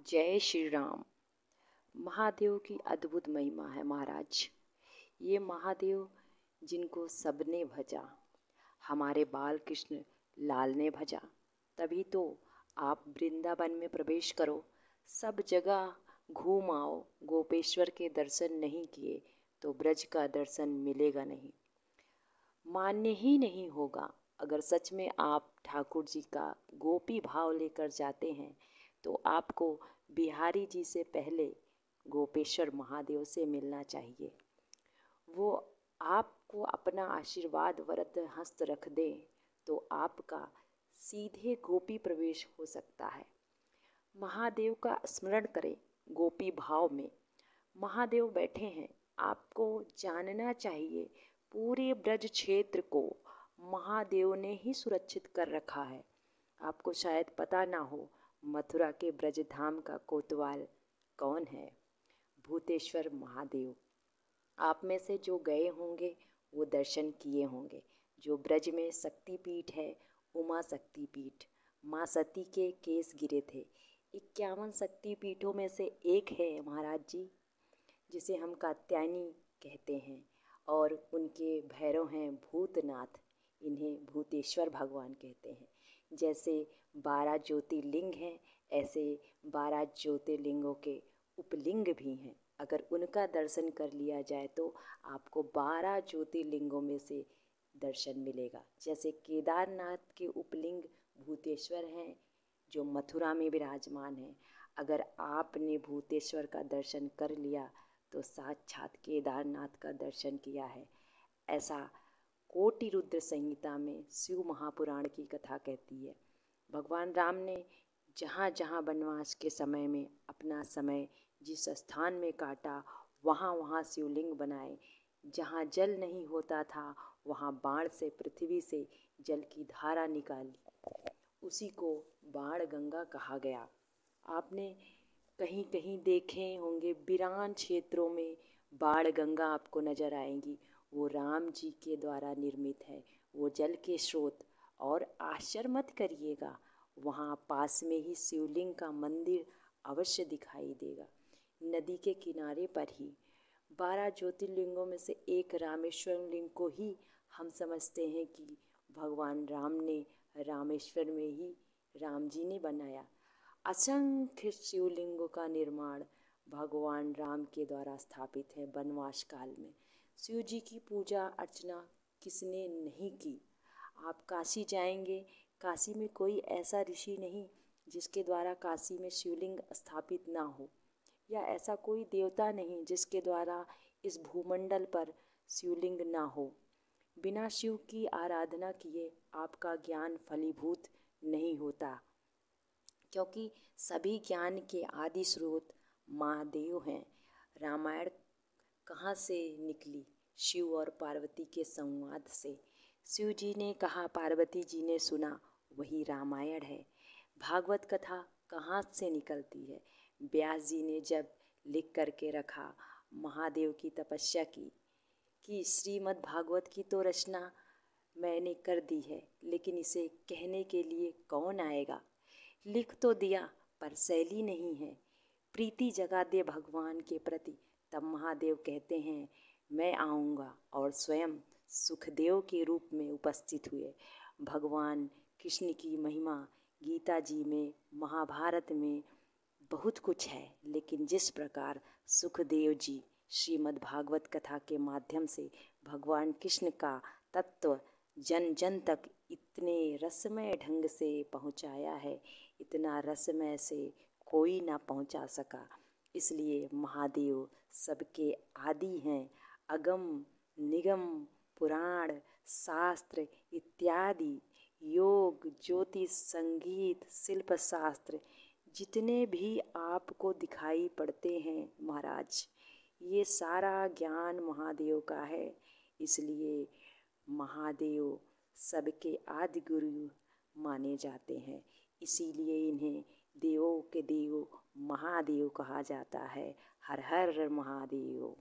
जय श्री राम। महादेव की अद्भुत महिमा है महाराज। ये महादेव जिनको सबने भजा, हमारे बाल कृष्ण लाल ने भजा, तभी तो आप वृंदावन में प्रवेश करो, सब जगह घूम आओ। गोपेश्वर के दर्शन नहीं किए तो ब्रज का दर्शन मिलेगा नहीं, मान्य ही नहीं होगा। अगर सच में आप ठाकुर जी का गोपी भाव लेकर जाते हैं तो आपको बिहारी जी से पहले गोपेश्वर महादेव से मिलना चाहिए। वो आपको अपना आशीर्वाद वरद हस्त रख दें तो आपका सीधे गोपी प्रवेश हो सकता है। महादेव का स्मरण करें गोपी भाव में। महादेव बैठे हैं, आपको जानना चाहिए पूरे ब्रज क्षेत्र को महादेव ने ही सुरक्षित कर रखा है। आपको शायद पता ना हो, मथुरा के ब्रज धाम का कोतवाल कौन है? भूतेश्वर महादेव। आप में से जो गए होंगे वो दर्शन किए होंगे। जो ब्रज में शक्तिपीठ है, उमा शक्तिपीठ, माँ सती के केस गिरे थे। 51 शक्तिपीठों में से एक है महाराज जी, जिसे हम कात्यायनी कहते हैं, और उनके भैरव हैं भूतनाथ। इन्हें भूतेश्वर भगवान कहते हैं। जैसे 12 ज्योतिर्लिंग हैं, ऐसे 12 ज्योतिर्लिंगों के उपलिंग भी हैं। अगर उनका दर्शन कर लिया जाए तो आपको 12 ज्योतिर्लिंगों में से दर्शन मिलेगा। जैसे केदारनाथ के उपलिंग भूतेश्वर हैं, जो मथुरा में विराजमान हैं। अगर आपने भूतेश्वर का दर्शन कर लिया तो साक्षात केदारनाथ का दर्शन किया है। ऐसा कोटि रुद्र संहिता में शिव महापुराण की कथा कहती है। भगवान राम ने जहाँ जहाँ वनवास के समय में अपना समय जिस स्थान में काटा, वहाँ वहाँ शिवलिंग बनाए। जहाँ जल नहीं होता था वहाँ बाण से, पृथ्वी से जल की धारा निकाली, उसी को बाण गंगा कहा गया। आपने कहीं कहीं देखे होंगे वीरान क्षेत्रों में बाण गंगा आपको नजर आएंगी। वो राम जी के द्वारा निर्मित है, वो जल के स्रोत। और आश्चर्य मत करिएगा, वहाँ पास में ही शिवलिंग का मंदिर अवश्य दिखाई देगा, नदी के किनारे पर ही। 12 ज्योतिर्लिंगों में से एक रामेश्वरम लिंग को ही हम समझते हैं कि भगवान राम ने रामेश्वर में ही राम जी ने बनाया। असंख्य शिवलिंगों का निर्माण भगवान राम के द्वारा स्थापित है वनवास काल में। शिव जी की पूजा अर्चना किसने नहीं की? आप काशी जाएंगे, काशी में कोई ऐसा ऋषि नहीं जिसके द्वारा काशी में शिवलिंग स्थापित ना हो, या ऐसा कोई देवता नहीं जिसके द्वारा इस भूमंडल पर शिवलिंग ना हो। बिना शिव की आराधना किए आपका ज्ञान फलीभूत नहीं होता, क्योंकि सभी ज्ञान के आदि स्रोत महादेव हैं। रामायण कहाँ से निकली? शिव और पार्वती के संवाद से। शिव जी ने कहा, पार्वती जी ने सुना, वही रामायण है। भागवत कथा कहाँ से निकलती है? व्यास जी ने जब लिख करके रखा, महादेव की तपस्या की कि श्रीमद् भागवत की तो रचना मैंने कर दी है, लेकिन इसे कहने के लिए कौन आएगा? लिख तो दिया पर शैली नहीं है। प्रीति जगा दे भगवान के प्रति, तब महादेव कहते हैं मैं आऊँगा, और स्वयं सुखदेव के रूप में उपस्थित हुए। भगवान कृष्ण की महिमा गीता जी में, महाभारत में बहुत कुछ है, लेकिन जिस प्रकार सुखदेव जी श्रीमद् भागवत कथा के माध्यम से भगवान कृष्ण का तत्व जन जन तक इतने रसमय ढंग से पहुँचाया है, इतना रसमय से कोई ना पहुँचा सका। इसलिए महादेव सबके आदि हैं। अगम निगम पुराण शास्त्र इत्यादि, योग ज्योतिष संगीत शिल्प शास्त्र, जितने भी आपको दिखाई पड़ते हैं महाराज, ये सारा ज्ञान महादेव का है। इसलिए महादेव सबके आदि गुरु माने जाते हैं। इसीलिए इन्हें देवों के देव महादेव कहा जाता है। हर हर महादेव।